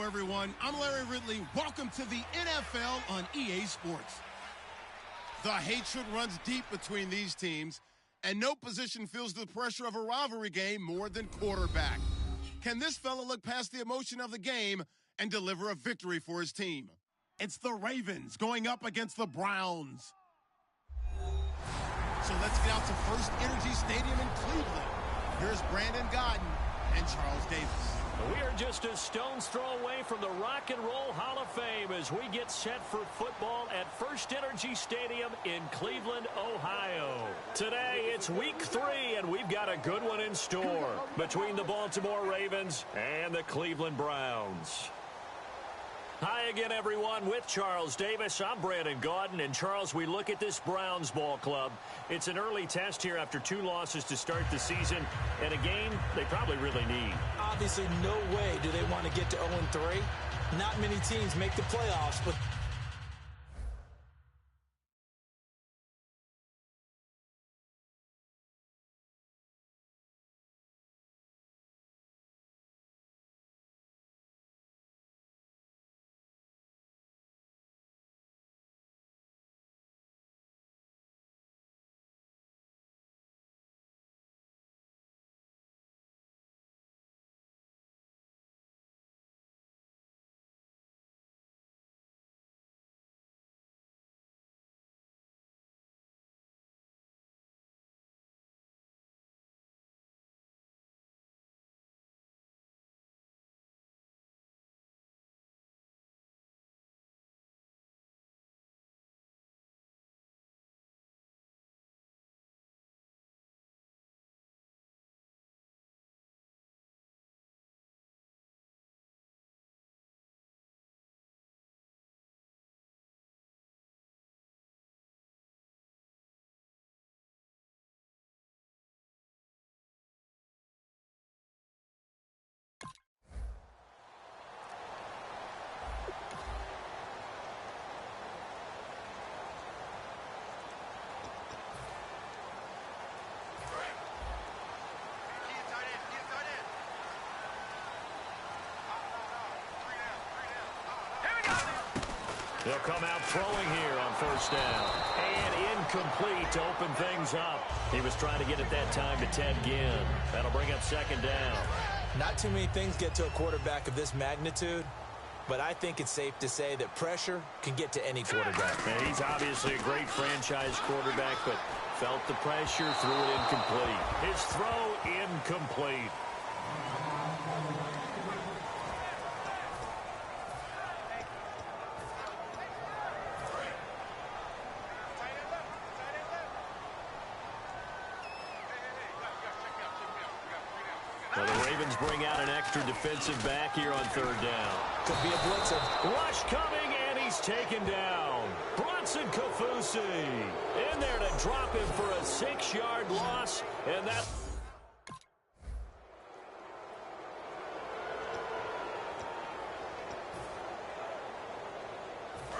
everyone. I'm Larry Ridley. Welcome to the NFL on EA Sports. The hatred runs deep between these teams, and no position feels the pressure of a rivalry game more than quarterback. Can this fella look past the emotion of the game and deliver a victory for his team? It's the Ravens going up against the Browns. So let's get out to First Energy Stadium in Cleveland. Here's Brandon Godden and Charles Davis. We are just a stone's throw away from the Rock and Roll Hall of Fame as we get set for football at First Energy Stadium in Cleveland, Ohio. Today, it's week 3, and we've got a good one in store between the Baltimore Ravens and the Cleveland Browns. Hi again, everyone. With Charles Davis, I'm Brandon Gaudin. And, Charles, we look at this Browns ball club. It's an early test here after 2 losses to start the season, and a game they probably really need. Obviously, no way do they want to get to 0-3. Not many teams make the playoffs, but... They'll come out throwing here on first down. And incomplete to open things up. He was trying to get it that time to Ted Ginn. That'll bring up second down. Not too many things get to a quarterback of this magnitude, but I think it's safe to say that pressure can get to any quarterback. And he's obviously a great franchise quarterback, but felt the pressure, threw it incomplete. His throw incomplete. Well, the Ravens bring out an extra defensive back here on third down. Could be a blitzer. Rush coming, and he's taken down. Bronson Kafusi in there to drop him for a 6-yard loss, and that...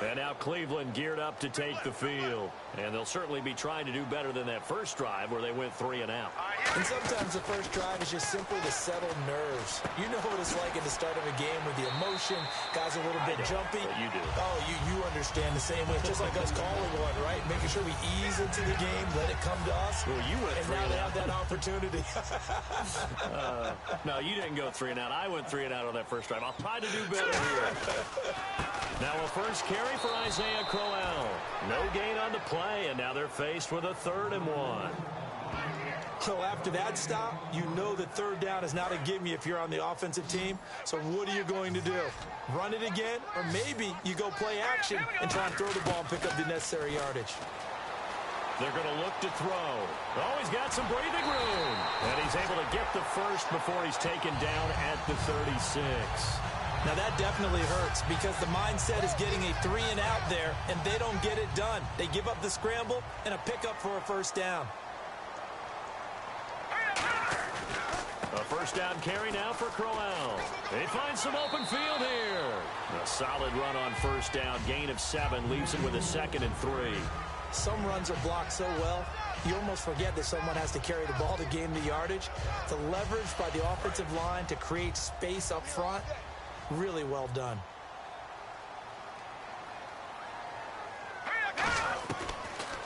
And now Cleveland geared up to take the field. And they'll certainly be trying to do better than that first drive where they went 3 and out. And sometimes the first drive is just simply to settle nerves. You know what it's like at the start of a game with the emotion. Guys are a little bit jumpy. You do. Oh, you understand the same way. It's just like us calling one, right? Making sure we ease into the game, let it come to us. Well, you went and 3 now and they out. have that opportunity. No, you didn't go 3 and out. I went 3 and out on that first drive. I'll try to do better here. Now a first carry for Isaiah Crowell. No gain on the play, and now they're faced with a 3rd and 1. So after that stop, you know that third down is not a gimme if you're on the offensive team. So what are you going to do? Run it again? Or maybe you go play action and try and throw the ball and pick up the necessary yardage. They're going to look to throw. Oh, he's got some breathing room. And he's able to get the first before he's taken down at the 36. Now that definitely hurts because the mindset is getting a 3 and out there, and they don't get it done. They give up the scramble and a pickup for a first down. A first down carry now for Crowell. They find some open field here. A solid run on first down. Gain of 7 leaves him with a 2nd and 3. Some runs are blocked so well, you almost forget that someone has to carry the ball to gain the yardage. The leverage by the offensive line to create space up front. Really well done.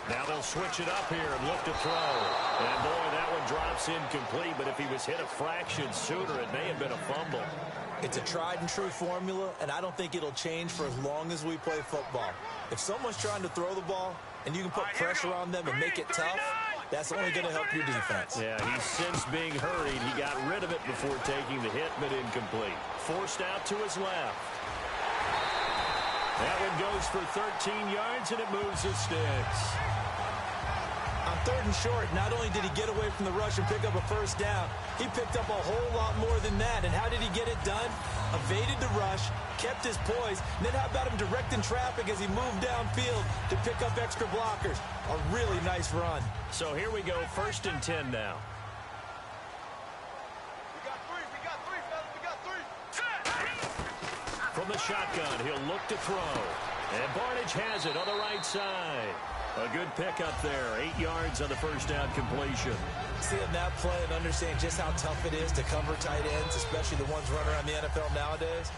Now they'll switch it up here and look to throw. And, boy, that one drops incomplete, but if he was hit a fraction sooner, it may have been a fumble. It's a tried-and-true formula, and I don't think it'll change for as long as we play football. If someone's trying to throw the ball and you can put pressure on them and make it tough, that's only going to help your defense. Yeah, he's since being hurried. He got rid of it before taking the hit, but incomplete. Forced out to his left. That one goes for 13 yards, and it moves the sticks. On 3rd and short, not only did he get away from the rush and pick up a first down, he picked up a whole lot more than that. And how did he get it done? Evaded the rush, kept his poise, and then how about him directing traffic as he moved downfield to pick up extra blockers? A really nice run. So here we go, 1st and 10 now. From the shotgun, he'll look to throw. And Barnage has it on the right side. A good pickup there, 8 yards on the first down completion. Seeing that play and understanding just how tough it is to cover tight ends, especially the ones running around the NFL nowadays,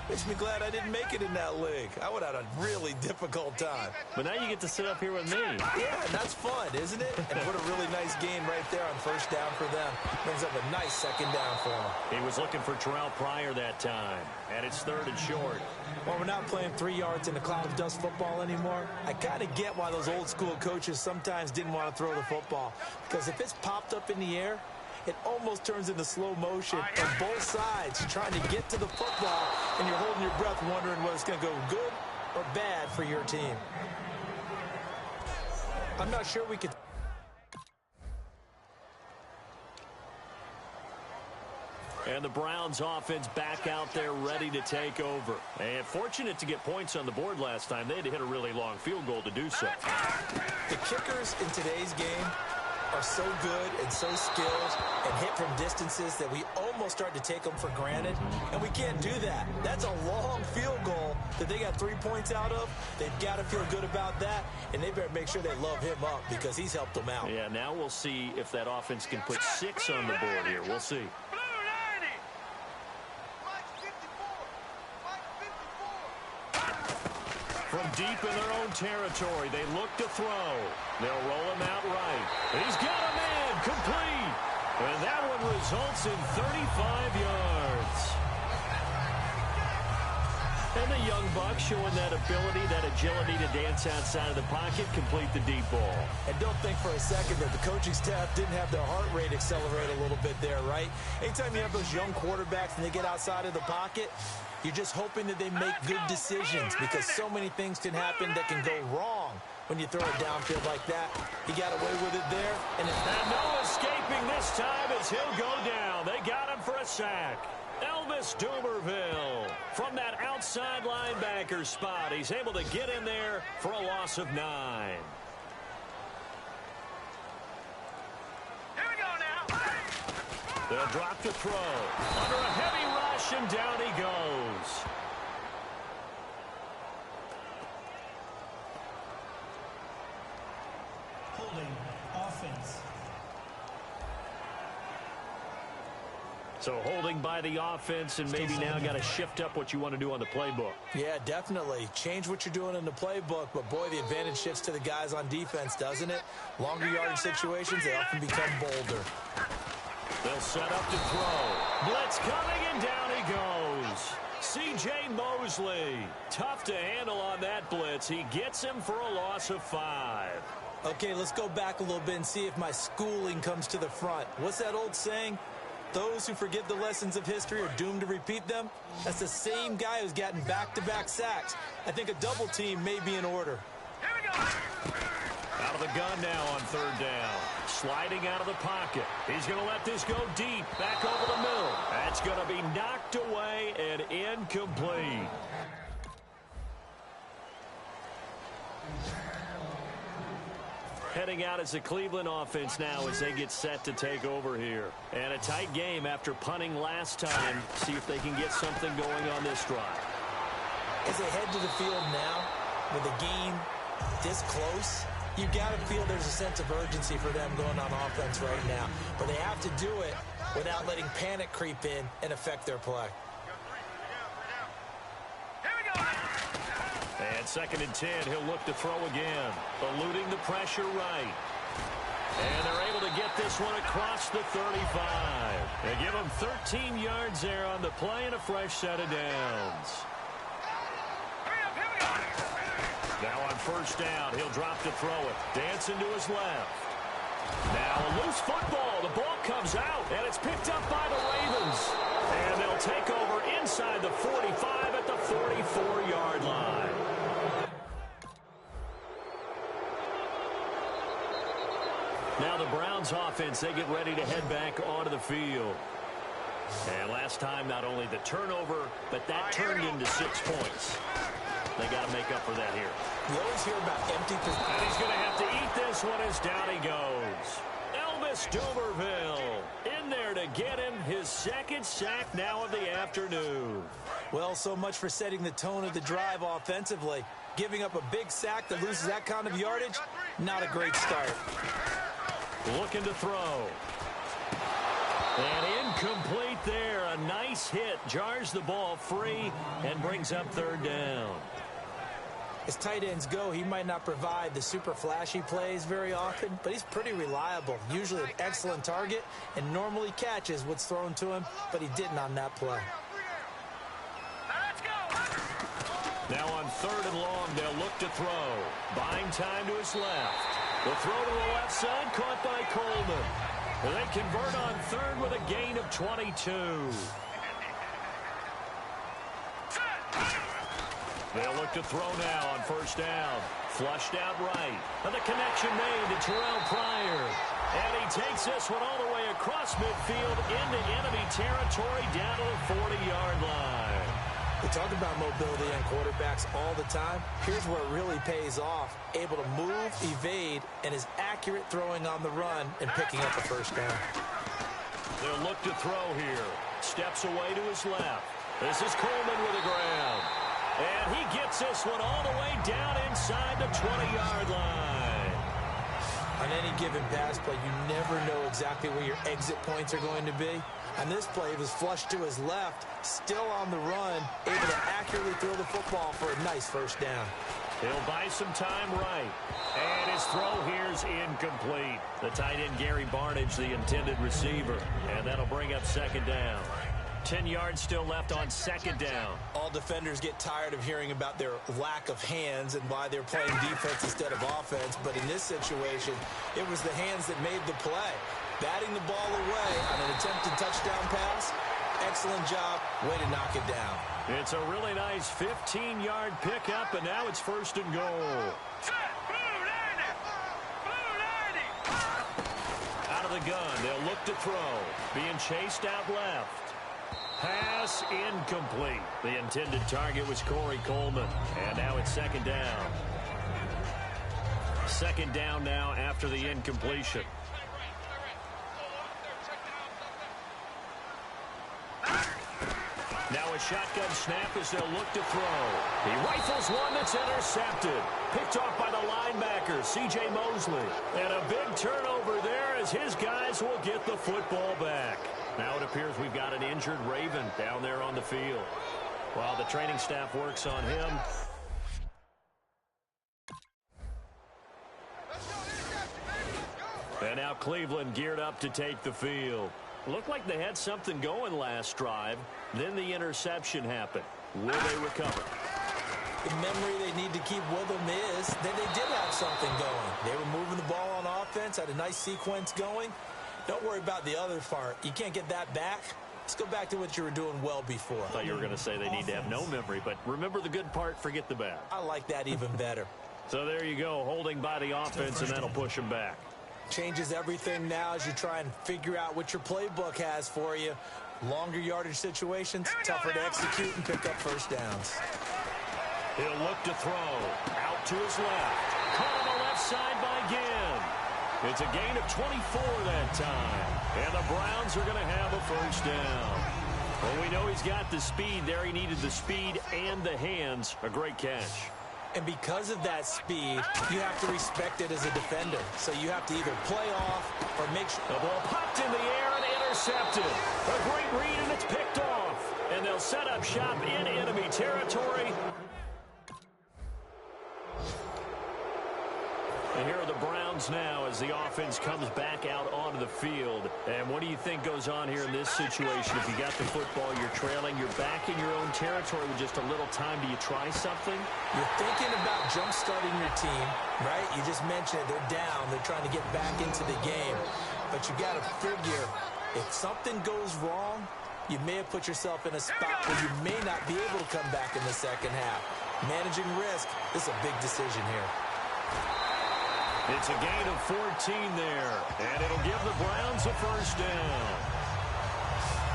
makes me glad I didn't make it in that league. I would have had a really difficult time. But now you get to sit up here with me. Yeah, and that's fun, isn't it? And put a really nice gain right there on first down for them. Brings up a nice second down for them. He was looking for Terrell Pryor that time. And it's 3rd and short. Well, we're not playing 3 yards in a cloud of dust football anymore. I kind of get why those old school coaches sometimes didn't want to throw the football. Because if it's popped up in the air, it almost turns into slow motion on both sides. You're trying to get to the football, and you're holding your breath wondering whether it's going to go good or bad for your team. I'm not sure we could... And the Browns offense back out there ready to take over. And fortunate to get points on the board last time. They had to hit a really long field goal to do so. The kickers in today's game are so good and so skilled and hit from distances that we almost start to take them for granted, and we can't do that. That's a long field goal that they got 3 points out of. They've got to feel good about that, and they better make sure they love him up because he's helped them out. Yeah, now we'll see if that offense can put 6 on the board here. We'll see. From deep in their own territory, they look to throw. They'll roll him out right. He's got a man, complete. And that one results in 35 yards. And the young buck showing that ability, that agility to dance outside of the pocket, complete the deep ball. And don't think for a second that the coaching staff didn't have their heart rate accelerate a little bit there, right? Anytime you have those young quarterbacks and they get outside of the pocket, you're just hoping that they make good decisions because so many things can happen that can go wrong when you throw it downfield like that. He got away with it there. And no escaping this time as he'll go down. They got him for a sack. Elvis Dumerville from that outside linebacker spot. He's able to get in there for a loss of 9. Here we go now. They'll drop the throw. Under a heavy rush, and down he goes. Holding offense. So holding by the offense, and maybe now got to shift up what you want to do on the playbook. yeah, definitely. Change what you're doing in the playbook, but boy, the advantage shifts to the guys on defense, doesn't it? Longer yardage situations, they often become bolder. They'll set up to throw. Blitz coming, and down he goes. C.J. Mosley. Tough to handle on that blitz. He gets him for a loss of 5. Okay, let's go back a little bit and see if my schooling comes to the front. What's that old saying? Those who forget the lessons of history are doomed to repeat them. That's the same guy who's gotten back-to-back sacks. I think a double team may be in order. Here we go. Out of the gun now on 3rd down. Sliding out of the pocket. He's going to let this go deep. Back over the middle. That's going to be knocked away and incomplete. Heading out as the Cleveland offense now as they get set to take over here. And a tight game after punting last time. See if they can get something going on this drive. As they head to the field now, with the game this close, you've got to feel there's a sense of urgency for them going on offense right now. But they have to do it without letting panic creep in and affect their play. And 2nd and 10, he'll look to throw again. Eluding the pressure right. And they're able to get this one across the 35. They give him 13 yards there on the play and a fresh set of downs. Now on 1st down, he'll drop to throw it. Dancing to his left. Now a loose football. The ball comes out, and it's picked up by the Ravens. And they'll take over inside the 45 at the 44-yard line. Now the Browns offense, they get ready to head back onto the field. And last time, not only the turnover, but that turned into 6 points. They got to make up for that here. You always hear about empty possessions. And he's going to have to eat this one as down he goes. Elvis Dumerville in there to get him his 2nd sack now of the afternoon. Well, so much for setting the tone of the drive offensively. Giving up a big sack that loses that kind of yardage, not a great start. Looking to throw. And incomplete there. A nice hit. Jars the ball free and brings up 3rd down. As tight ends go, he might not provide the super flashy plays very often, but he's pretty reliable. Usually an excellent target and normally catches what's thrown to him, but he didn't on that play. Now on 3rd and long, they'll look to throw. Buying time to his left. The throw to the left side, caught by Coleman. And they convert on 3rd with a gain of 22. They'll look to throw now on 1st down. Flushed out right. And the connection made to Terrell Pryor. And he takes this one all the way across midfield into enemy territory down to the 40-yard line. We talk about mobility on quarterbacks all the time. Here's where it really pays off. Able to move, evade, and is accurate throwing on the run and picking up a 1st down. They'll look to throw here. Steps away to his left. This is Coleman with the ground. And he gets this one all the way down inside the 20-yard line. On any given pass play, you never know exactly where your exit points are going to be. On this play, he was flushed to his left, still on the run, able to accurately throw the football for a nice 1st down. He'll buy some time right. And his throw here's incomplete. The tight end, Gary Barnidge, the intended receiver. And that'll bring up 2nd down. 10 yards still left on 2nd down. All defenders get tired of hearing about their lack of hands and why they're playing defense instead of offense. But in this situation, it was the hands that made the play. Batting the ball away on an attempted touchdown pass. Excellent job. Way to knock it down. It's a really nice 15-yard pickup, and now it's 1st and goal. Out of the gun, they'll look to throw. Being chased out left. Pass incomplete. The intended target was Corey Coleman. And now it's 2nd down. 2nd down now after the incompletion. Now a shotgun snap as they'll look to throw. He rifles one that's intercepted. Picked off by the linebacker, C.J. Mosley. And a big turnover there as his guys will get the football back. Now it appears we've got an injured Raven down there on the field. While the training staff works on him. And now Cleveland geared up to take the field. Looked like they had something going last drive. Then the interception happened. Will they recover? The memory they need to keep with them is that they did have something going. They were moving the ball on offense, had a nice sequence going. Don't worry about the other part. You can't get that back. Let's go back to what you were doing well before. I thought you were going to say they need to have no memory, but remember the good part, forget the bad. I like that even better. So there you go, holding by the offense, and that'll push them back. Changes everything now as you try and figure out what your playbook has for you. Longer yardage situations, tougher to execute and pick up 1st downs. He'll look to throw. Out to his left. Caught on the left side by Ginn. It's a gain of 24 that time. And the Browns are going to have a 1st down. Well, we know he's got the speed there. He needed the speed and the hands. A great catch. And because of that speed, you have to respect it as a defender. So you have to either play off or make sure. The ball popped in the air and intercepted. A great read, and it's picked off. And they'll set up shop in enemy territory. And here are the Browns now as the offense comes back out onto the field. And what do you think goes on here in this situation? If you got the football, you're trailing, you're back in your own territory with just a little time. Do you try something? You're thinking about jump-starting your team, right? You just mentioned it. They're down. They're trying to get back into the game. But you got to figure if something goes wrong, you may have put yourself in a spot where you may not be able to come back in the second half. Managing risk, this is a big decision here. It's a gain of 14 there, and it'll give the Browns a first down.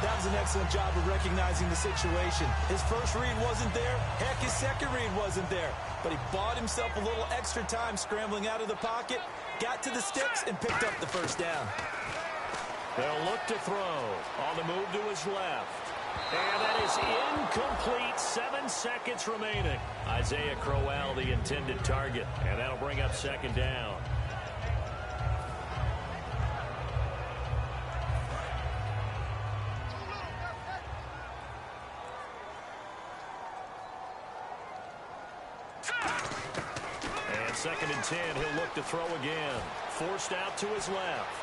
That was an excellent job of recognizing the situation. His first read wasn't there. Heck, his second read wasn't there. But he bought himself a little extra time scrambling out of the pocket, got to the sticks, and picked up the first down. They'll look to throw on the move to his left. And that is incomplete. 7 seconds remaining. Isaiah Crowell, the intended target. And that'll bring up second down. And 2nd and 10, he'll look to throw again. Forced out to his left.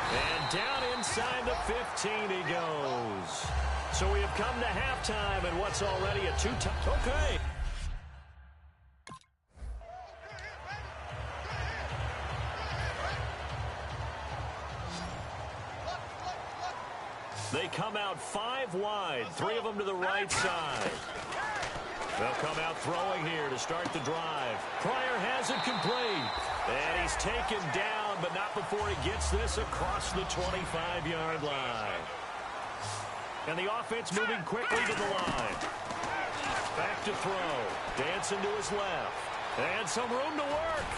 And down inside the 15 he goes. So we have come to halftime and what's already a two-time. Okay. They come out 5 wide, 3 of them to the right side. They'll come out throwing here to start the drive. Pryor has it complete. And he's taken down, but not before he gets this across the 25-yard line. And the offense moving quickly to the line. Back to throw. Dancing to his left. And some room to work.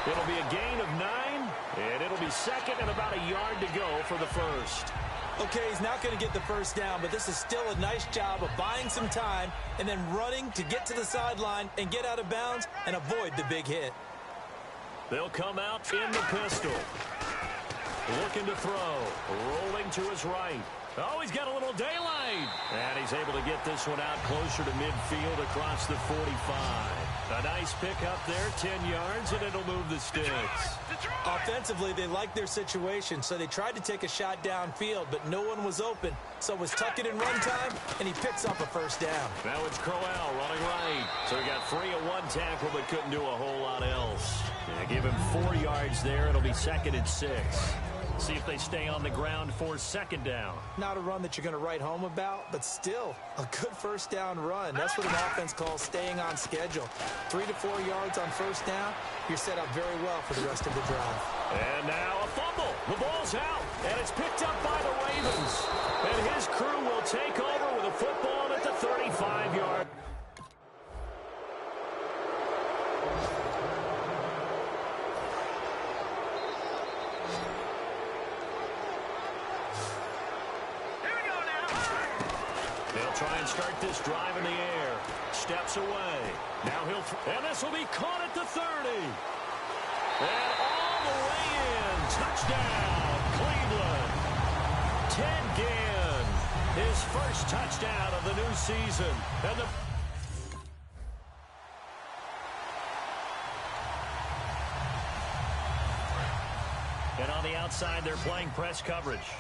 It'll be a gain of 9, and it'll be second and about a yard to go for the first. Okay, he's not going to get the first down, but this is still a nice job of buying some time and then running to get to the sideline and get out of bounds and avoid the big hit. They'll come out in the pistol. Looking to throw. Rolling to his right. Oh, he's got a little daylight. And he's able to get this one out closer to midfield across the 45. A nice pickup there, 10 yards, and it'll move the sticks. Offensively, they liked their situation, so they tried to take a shot downfield, but no one was open. So it was tuck it in run time, and he picks up a first down. Now it's Crowell running right. So he got 3 of 1 tackle, but couldn't do a whole lot else. They give him 4 yards there. It'll be 2nd and 6. See if they stay on the ground for second down. Not a run that you're going to write home about, but still a good first down run. That's what an offense calls staying on schedule. 3 to 4 yards on first down, you're set up very well for the rest of the drive. And now a fumble. The ball's out, and it's picked up by the Ravens. And his crew will take over with a football at the 35-yard. Try and start this drive in the air. Steps away. Now and this will be caught at the 30. And all the way in. Touchdown, Cleveland. Ted Ginn, his first touchdown of the new season. And on the outside, they're playing press coverage.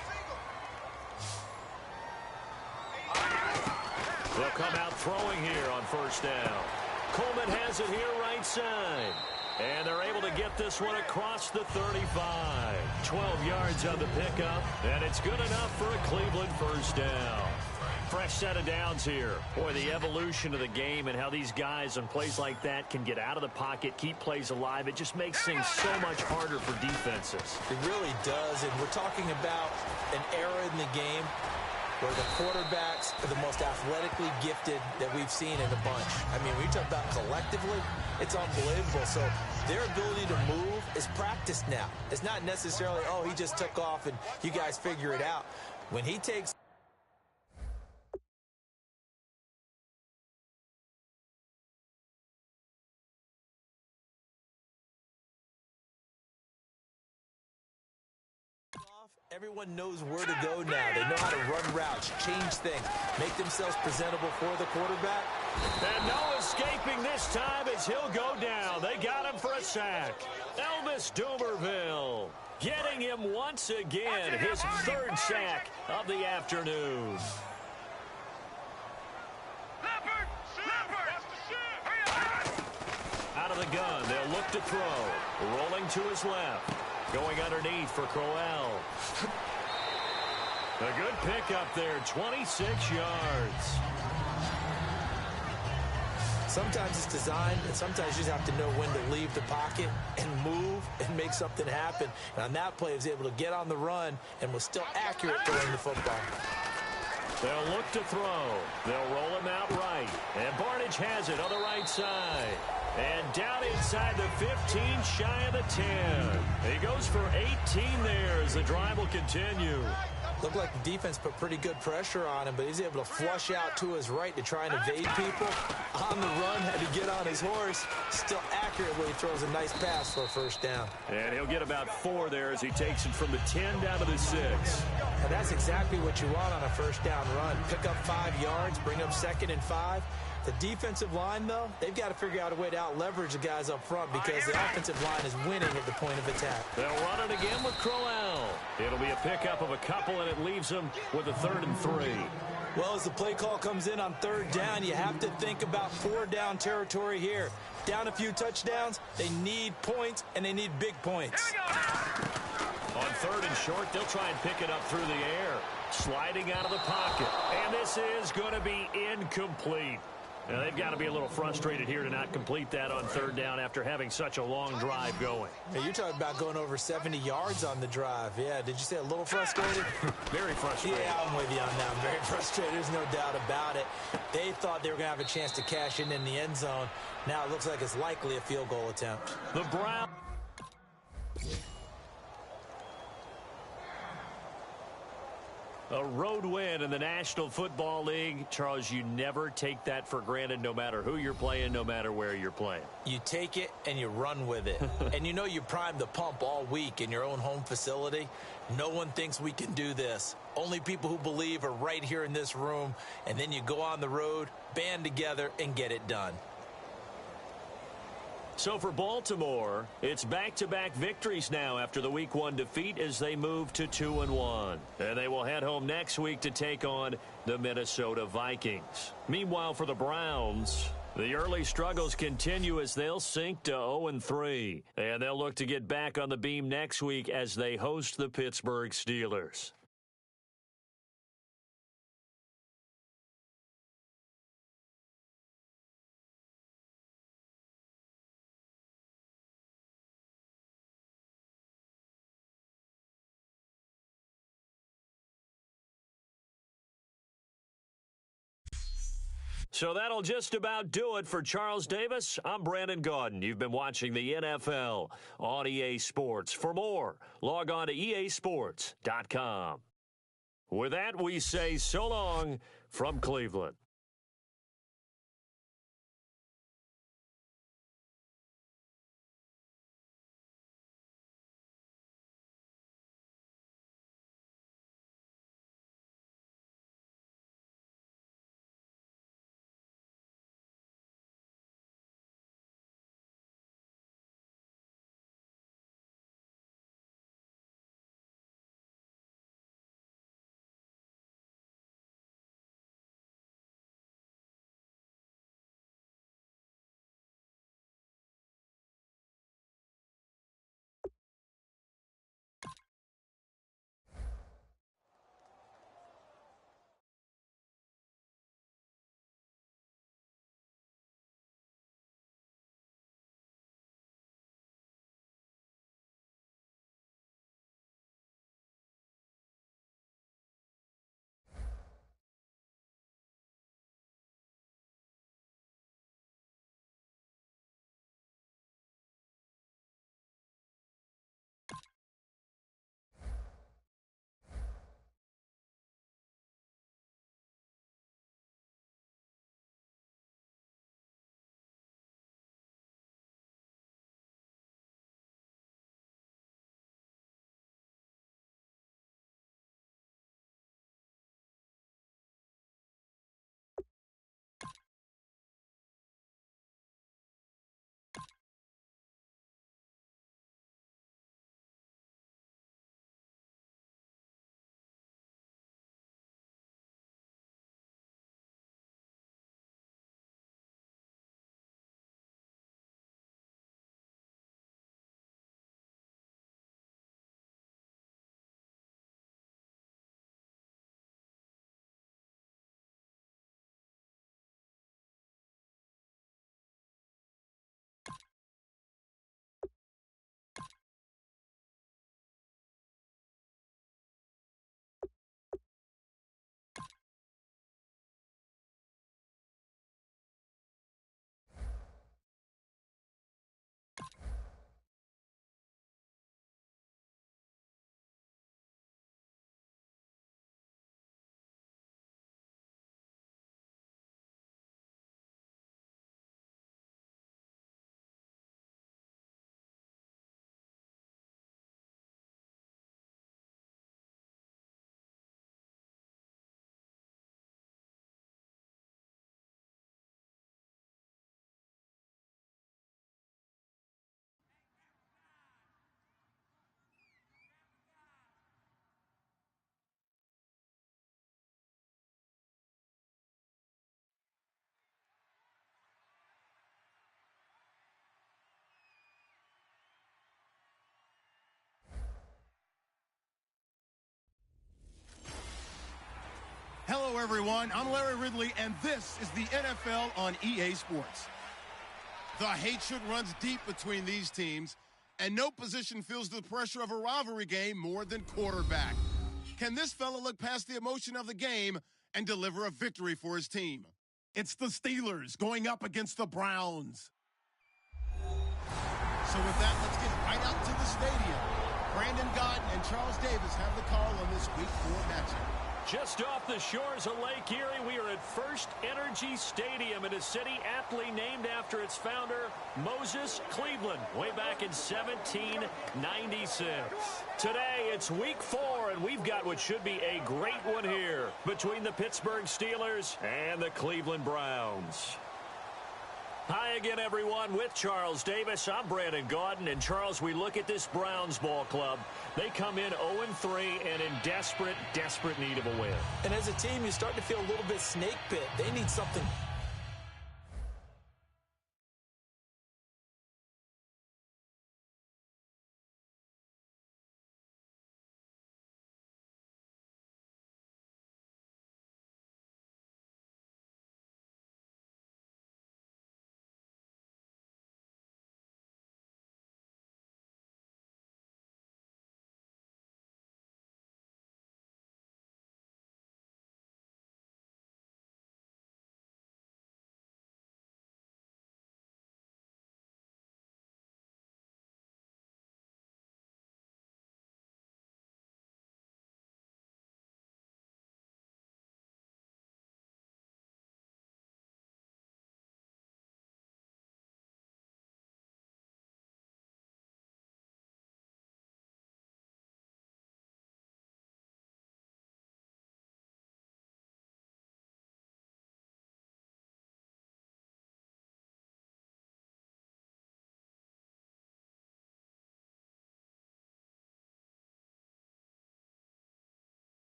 They'll come out throwing here on first down. Coleman has it here right side. And they're able to get this one across the 35. 12 yards on the pickup. And it's good enough for a Cleveland first down. Fresh set of downs here. Boy, the evolution of the game and how these guys on plays like that can get out of the pocket, keep plays alive. It just makes things so much harder for defenses. It really does. And we're talking about an era in the game where the quarterbacks are the most athletically gifted that we've seen in a bunch. I mean, when you talk about collectively, it's unbelievable. So their ability to move is practiced now. It's not necessarily, oh, he just took off and you guys figure it out. When he takes Everyone knows where to go now. They know how to run routes, change things, make themselves presentable for the quarterback. And no escaping this time as he'll go down. They got him for a sack. Elvis Dumerville getting him once again, his third sack of the afternoon. Out of the gun, they'll look to throw. Rolling to his left. Going underneath for Crowell. A good pickup there, 26 yards. Sometimes it's designed, and sometimes you just have to know when to leave the pocket and move and make something happen. And on that play, he was able to get on the run and was still accurate throwing the football. They'll look to throw. They'll roll him out right. And Barnage has it on the right side. And down inside the 15, shy of the 10. He goes for 18 there as the drive will continue. Looked like the defense put pretty good pressure on him, but he's able to flush out to his right to try and evade people. On the run, had to get on his horse. Still accurately throws a nice pass for a first down. And he'll get about 4 there as he takes it from the 10 down to the 6. And that's exactly what you want on a first down run. Pick up 5 yards, bring up 2nd and 5. The defensive line, though, they've got to figure out a way to out-leverage the guys up front because the offensive line is winning at the point of attack. They'll run it again with Crowell. It'll be a pickup of a couple, and it leaves them with a 3rd and 3. Well, as the play call comes in on 3rd down, you have to think about 4-down territory here. Down a few touchdowns, they need points, and they need big points. On 3rd and short, they'll try and pick it up through the air. Sliding out of the pocket. And this is going to be incomplete. Now, they've got to be a little frustrated here to not complete that on 3rd down after having such a long drive going. Hey, you're talking about going over 70 yards on the drive. Yeah, did you say a little frustrated? Very frustrated. Yeah, I'm with you on that. I'm very frustrated. There's no doubt about it. They thought they were going to have a chance to cash in the end zone. Now it looks like it's likely a field goal attempt. The Browns. A road win in the National Football League. Charles, you never take that for granted no matter who you're playing, no matter where you're playing. You take it and you run with it. And you know you primed the pump all week in your own home facility. No one thinks we can do this. Only people who believe are right here in this room. And then you go on the road, band together, and get it done. So for Baltimore, it's back-to-back victories now after the Week 1 defeat as they move to 2-1. And they will head home next week to take on the Minnesota Vikings. Meanwhile, for the Browns, the early struggles continue as they'll sink to 0-3. And they'll look to get back on the beam next week as they host the Pittsburgh Steelers. So that'll just about do it for Charles Davis. I'm Brandon Gaudin. You've been watching the NFL on EA Sports. For more, log on to easports.com. With that, we say so long from Cleveland. Hello, everyone. I'm Larry Ridley, and this is the NFL on EA Sports. The hatred runs deep between these teams, and no position feels the pressure of a rivalry game more than quarterback. Can this fella look past the emotion of the game and deliver a victory for his team? It's the Steelers going up against the Browns. So with that, let's get right out to the stadium. Brandon Gaudin and Charles Davis have the call on this Week 4 matchup. Just off the shores of Lake Erie, we are at First Energy Stadium in a city aptly named after its founder, Moses Cleveland, way back in 1796. Today, it's Week 4, and we've got what should be a great one here between the Pittsburgh Steelers and the Cleveland Browns. Hi again, everyone. With Charles Davis, I'm Brandon Gaudin. And, Charles, we look at this Browns ball club. They come in 0-3 and in desperate, desperate need of a win. And as a team, you start to feel a little bit snake bit. They need something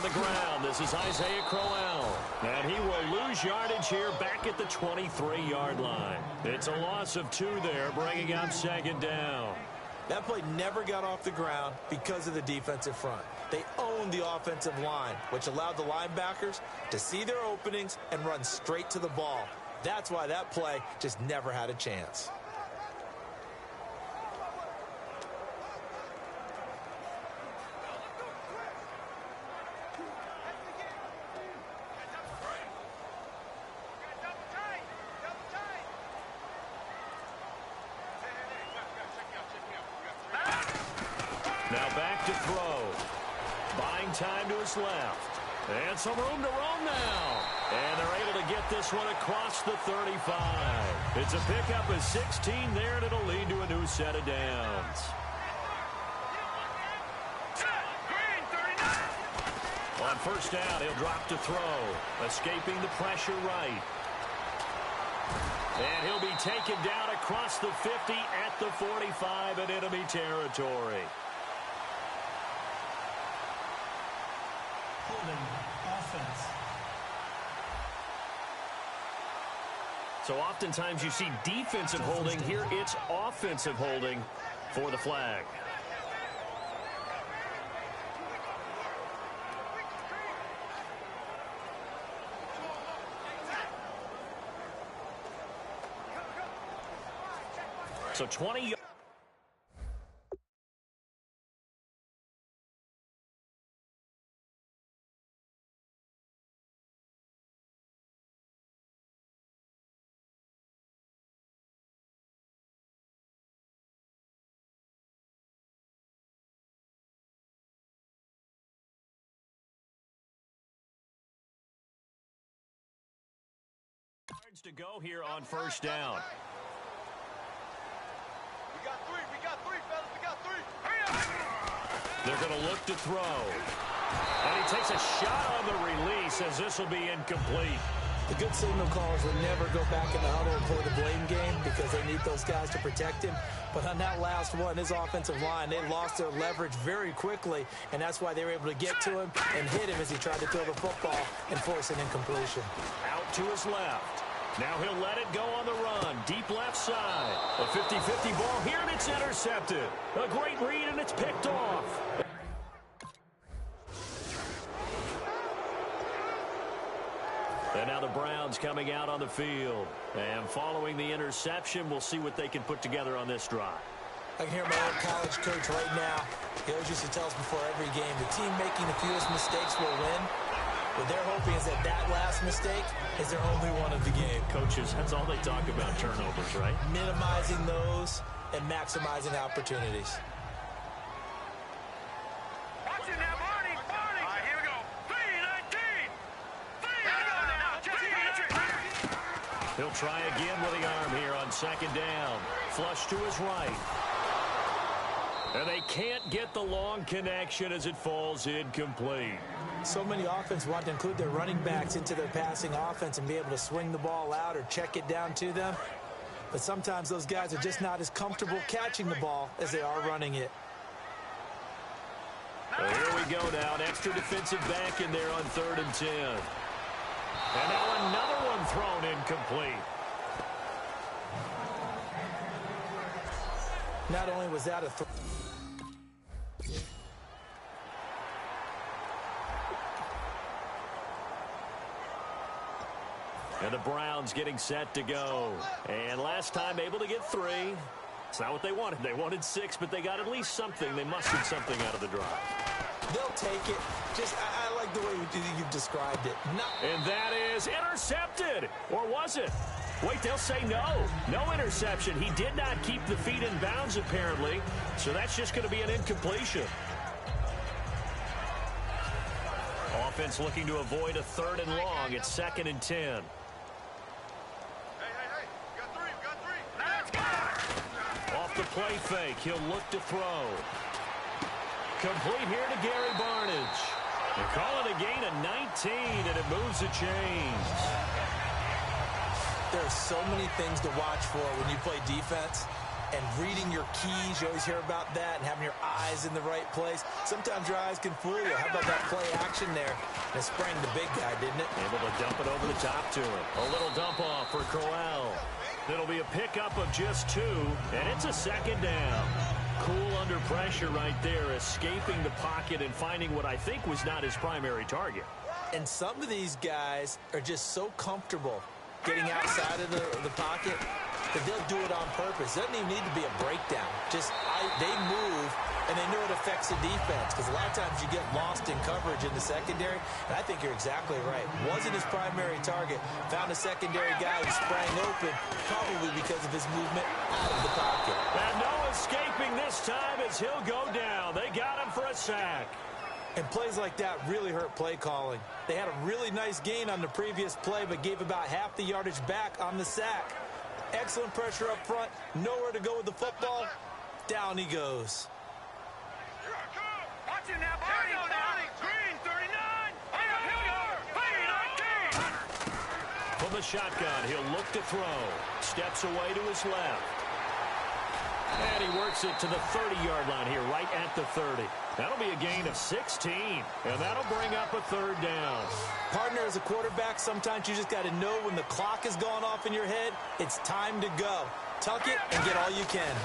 On the ground, this is Isaiah Crowell. And he will lose yardage here back at the 23-yard line. It's a loss of 2 there, bringing up second down. That play never got off the ground because of the defensive front. They owned the offensive line, which allowed the linebackers to see their openings and run straight to the ball. That's why that play just never had a chance. Now back to throw. Buying time to his left. And some room to roam now. And they're able to get this one across the 35. It's a pickup of 16 there, and it'll lead to a new set of downs. On first down, he'll drop to throw. Escaping the pressure right. And he'll be taken down across the 50 at the 45 in enemy territory. Offense. So oftentimes you see defensive holding. Here it's offensive holding for the flag. So 20. To go here on first down. We got three, fellas. We got three. They're going to look to throw. And he takes a shot on the release as this will be incomplete. The good signal callers will never go back in the huddle and play the blame game because they need those guys to protect him. But on that last one, his offensive line, they lost their leverage very quickly, and that's why they were able to get to him and hit him as he tried to throw the football and force an incompletion. Out to his left. Now he'll let it go on the run. Deep left side. A 50-50 ball here, and it's intercepted. A great read, and it's picked off. And now the Browns coming out on the field. And following the interception, we'll see what they can put together on this drive. I can hear my old college coach right now. He always used to tell us before every game, the team making the fewest mistakes will win. What they're hoping is that last mistake is their only one of the game. Coaches, that's all they talk about, turnovers, right? Minimizing those and maximizing opportunities. Watch it now, Barney. All right, here we go. 3-19. He'll try again with the arm here on second down. Flush to his right. And they can't get the long connection as it falls incomplete. So many offenses want to include their running backs into their passing offense and be able to swing the ball out or check it down to them. But sometimes those guys are just not as comfortable catching the ball as they are running it. Well, here we go now. An extra defensive back in there on 3rd and 10. And now another one thrown incomplete. Not only was that a throw. And the Browns getting set to go. And last time able to get 3. It's not what they wanted. They wanted 6, but they got at least something. They mustered something out of the drive. They'll take it. Just, I like the way you've described it. And that is intercepted. Or was it? Wait, they'll say no. No interception. He did not keep the feet in bounds, apparently. So that's just going to be an incompletion. Offense looking to avoid a 3rd and long. It's 2nd and 10. Hey. We got three. Let's go. Off the play fake, he'll look to throw. Complete here to Gary Barnidge. They call it a gain of 19, and it moves the chains. There are so many things to watch for when you play defense. And reading your keys, you always hear about that, and having your eyes in the right place. Sometimes your eyes can fool you. How about that play action there? And it sprang the big guy, didn't it? Able to dump it over the top to him. A little dump off for Crowell. It'll be a pickup of just 2, and it's a second down. Cool under pressure right there, escaping the pocket and finding what I think was not his primary target. And some of these guys are just so comfortable getting outside of the pocket that they'll do it on purpose. It doesn't even need to be a breakdown. They move, and they know it affects the defense, because a lot of times you get lost in coverage in the secondary, and I think you're exactly right. Wasn't his primary target. Found a secondary guy who sprang open, probably because of his movement out of the pocket. And no escaping this time as he'll go down. They got him for a sack. And plays like that really hurt play calling. They had a really nice gain on the previous play, but gave about half the yardage back on the sack. Excellent pressure up front. Nowhere to go with the football. Down he goes. Watch him now, Barney. Green, 39. Here we go. 19. From the shotgun, he'll look to throw. Steps away to his left. And he works it to the 30-yard line here, right at the 30. That'll be a gain of 16, and that'll bring up a third down. Partner, as a quarterback, sometimes you just got to know when the clock has gone off in your head, it's time to go. Tuck it and get all you can.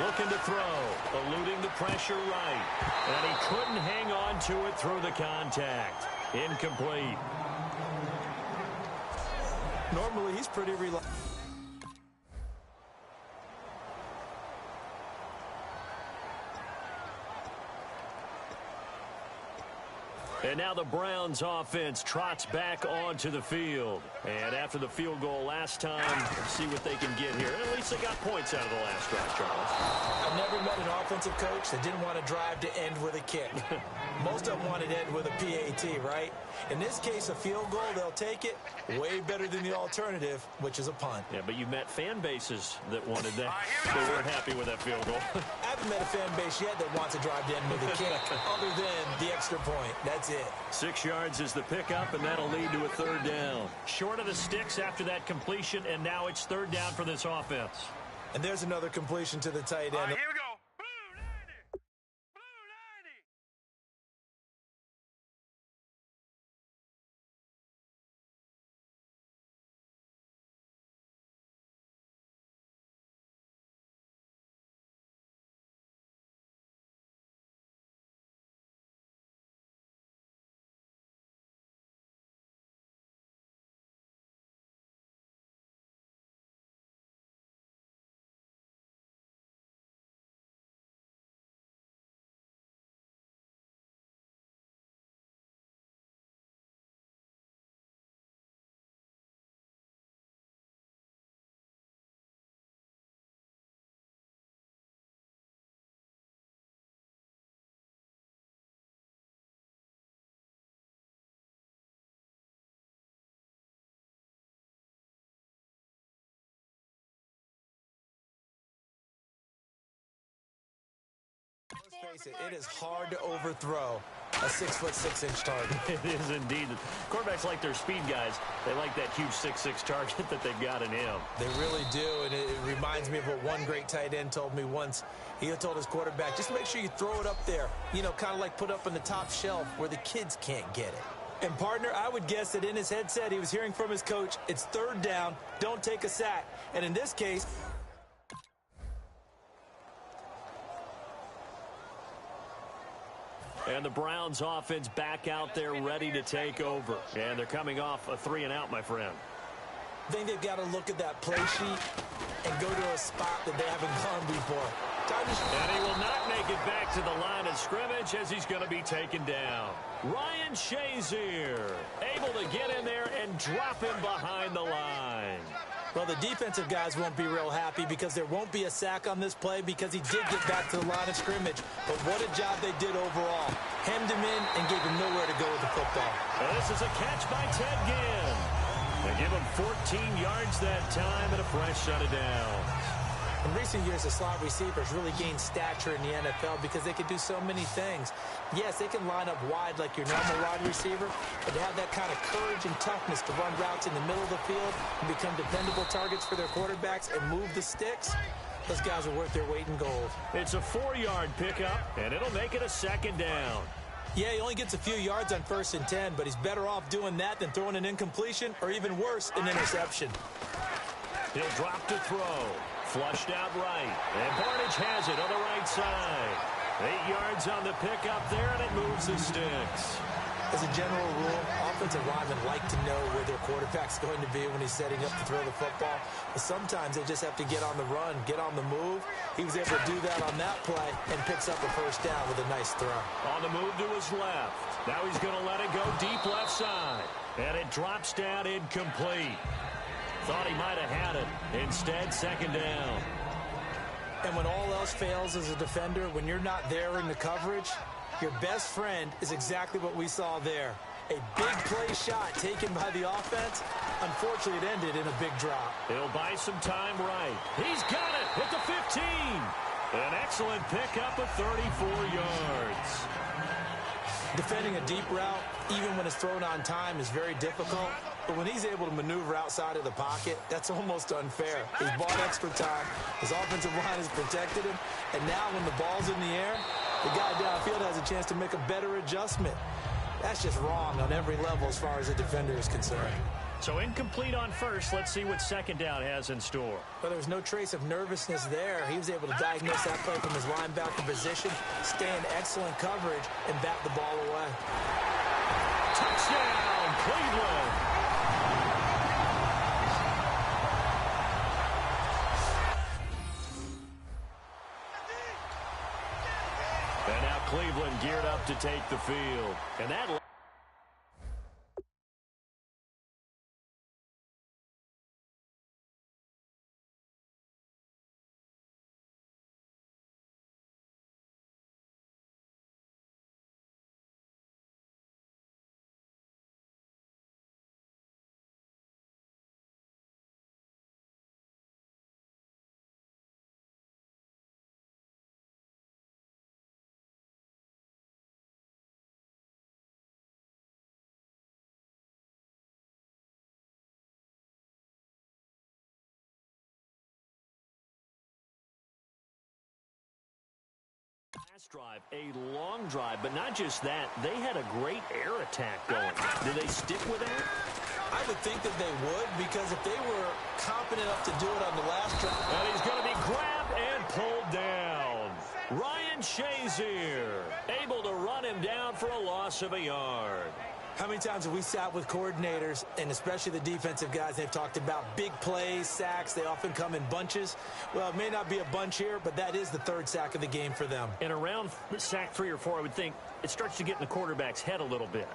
Looking to throw, eluding the pressure right. And he couldn't hang on to it through the contact. Incomplete. Normally, he's pretty reliable. And now the Browns offense trots back onto the field. And after the field goal last time, let's see what they can get here. At least they got points out of the last drive, Charles. I've never met an offensive coach that didn't want to drive to end with a kick. Most of them wanted to end with a PAT, right? In this case, a field goal, they'll take it. Way better than the alternative, which is a punt. Yeah, but you've met fan bases that wanted that. They weren't happy with that field goal. I haven't met a fan base yet that wants to drive to end with a kick, other than the extra point. That's it. 6 yards is the pickup, and that'll lead to a third down. Short of the sticks after that completion, and now it's third down for this offense. And there's another completion to the tight end. Here we go. Blue 90. Blue 90. Let's face it, it is hard to overthrow a 6'6" target. It is indeed. Quarterbacks like their speed guys. They like that huge 6'6" target that they've got in him. They really do, and it reminds me of what one great tight end told me once. He told his quarterback, just make sure you throw it up there, you know, kind of like put up on the top shelf where the kids can't get it. And, partner, I would guess that in his headset he was hearing from his coach, it's third down, don't take a sack. And in this case, and the Browns offense back out there ready to take over. And they're coming off a 3-and-out, my friend. I think they've got to look at that play sheet and go to a spot that they haven't gone before. And he will not make it back to the line of scrimmage as he's going to be taken down. Ryan Shazier able to get in there and drop him behind the line. Well, the defensive guys won't be real happy because there won't be a sack on this play because he did get back to the line of scrimmage. But what a job they did overall. Hemmed him in and gave him nowhere to go with the football. And this is a catch by Ted Ginn. They give him 14 yards that time and a fresh set of downs. In recent years, the slot receivers really gained stature in the NFL because they could do so many things. Yes, they can line up wide like your normal wide receiver, but they have that kind of courage and toughness to run routes in the middle of the field and become dependable targets for their quarterbacks and move the sticks. Those guys are worth their weight in gold. It's a 4-yard pickup, and it'll make it a second down. Yeah, he only gets a few yards on 1st and 10, but he's better off doing that than throwing an incompletion or even worse, an interception. He'll drop to throw. Flushed out right. And Barnage has it on the right side. 8 yards on the pickup there, and it moves the sticks. As a general rule, offensive linemen like to know where their quarterback's going to be when he's setting up to throw the football. But sometimes they just have to get on the run, get on the move. He was able to do that on that play and picks up a 1st down with a nice throw. On the move to his left. Now he's going to let it go deep left side. And it drops down incomplete. Thought he might have had it. Instead, 2nd down. And when all else fails as a defender, when you're not there in the coverage, your best friend is exactly what we saw there. A big play shot taken by the offense. Unfortunately, it ended in a big drop. He'll buy some time right. He's got it at the 15. An excellent pickup of 34 yards. Defending a deep route, even when it's thrown on time, is very difficult. But when he's able to maneuver outside of the pocket, that's almost unfair. He's bought extra time. His offensive line has protected him. And now when the ball's in the air, the guy downfield has a chance to make a better adjustment. That's just wrong on every level as far as a defender is concerned. So incomplete on 1st. Let's see what 2nd down has in store. Well, there's no trace of nervousness there. He was able to diagnose that play from his linebacker position, stay in excellent coverage, and bat the ball away. Touchdown, Cleveland! And now Cleveland geared up to take the field. And that... Last drive, a long drive, but not just that. They had a great air attack going. Do they stick with that? I would think that they would, because if they were confident enough to do it on the last drive. And he's going to be grabbed and pulled down. Ryan Shazier able to run him down for a loss of a yard. How many times have we sat with coordinators, and especially the defensive guys, they've talked about big plays, sacks. They often come in bunches. Well, it may not be a bunch here, but that is the 3rd sack of the game for them. And around sack 3 or 4, I would think it starts to get in the quarterback's head a little bit.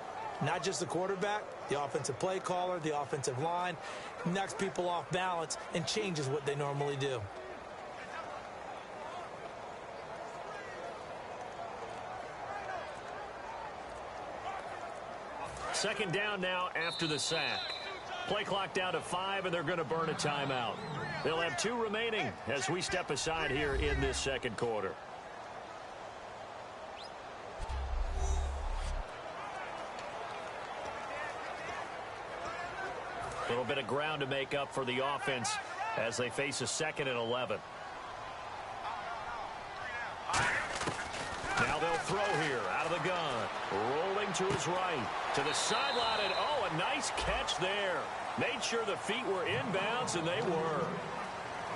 Not just the quarterback, the offensive play caller, the offensive line, knocks people off balance and changes what they normally do. Second down now after the sack. Play clock down to 5, and they're going to burn a timeout. They'll have 2 remaining as we step aside here in this 2nd quarter. A little bit of ground to make up for the offense as they face a 2nd and 11. Now they'll throw here out of the gun. Rolling to his right. To the sideline, and oh, a nice catch there. Made sure the feet were inbounds, and they were.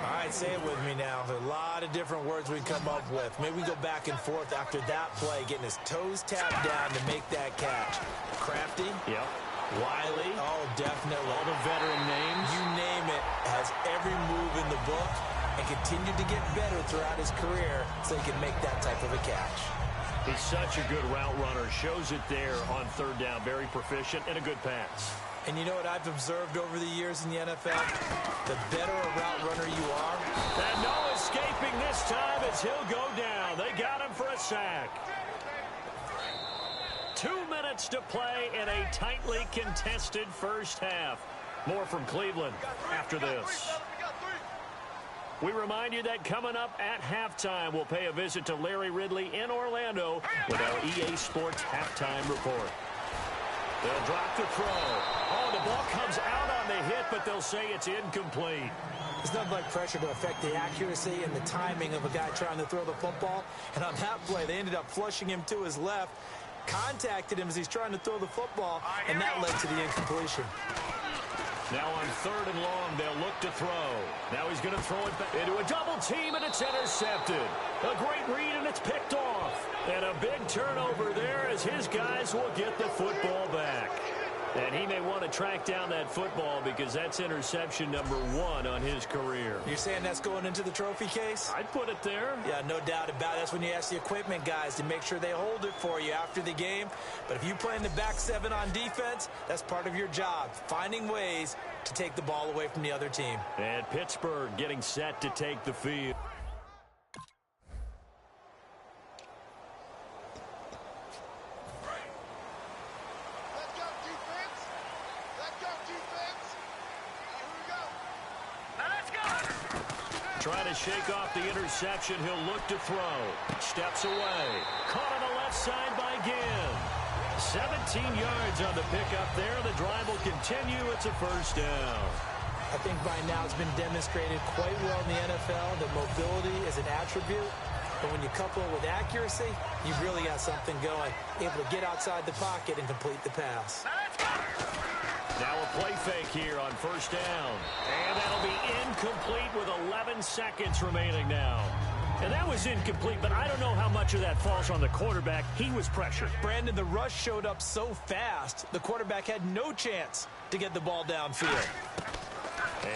All right, say it with me now. There's a lot of different words we come up with. Maybe we go back and forth after that play, getting his toes tapped down to make that catch. Crafty. Yep. Wiley. Oh, definitely. All the veteran names. You name it. Has every move in the book and continued to get better throughout his career so he can make that type of a catch. He's such a good route runner. Shows it there on 3rd down. Very proficient and a good pass. And you know what I've observed over the years in the NFL? The better a route runner you are. And no escaping this time as he'll go down. They got him for a sack. 2 minutes to play in a tightly contested 1st half. More from Cleveland after this. We remind you that coming up at halftime, we'll pay a visit to Larry Ridley in Orlando with our EA Sports halftime report. They'll drop the throw. Oh, the ball comes out on on the hit, but they'll say it's incomplete. There's nothing like pressure to affect the accuracy and the timing of a guy trying to throw the football. And on that play, they ended up flushing him to his left, contacted him as he's trying to throw the football, and that led to the incompletion. Now on 3rd and long, they'll look to throw. Now he's going to throw it back into a double team, and it's intercepted. A great read, and it's picked off. And a big turnover there as his guys will get the football back. And he may want to track down that football because that's interception number 1 on his career. You're saying that's going into the trophy case? I'd put it there. Yeah, no doubt about it. That's when you ask the equipment guys to make sure they hold it for you after the game. But if you play in the back 7 on defense, that's part of your job, finding ways to take the ball away from the other team. And Pittsburgh getting set to take the field. Trying to shake off the interception. He'll look to throw. Steps away. Caught on the left side by Ginn. 17 yards on the pickup there. The drive will continue. It's a first down. I think by now it's been demonstrated quite well in the NFL that mobility is an attribute. But when you couple it with accuracy, you've really got something going. Able to get outside the pocket and complete the pass. Now a play fake here on first down. And that'll be incomplete with 11 seconds remaining now. And that was incomplete, but I don't know how much of that falls on the quarterback. He was pressured. Brandon, the rush showed up so fast, the quarterback had no chance to get the ball downfield.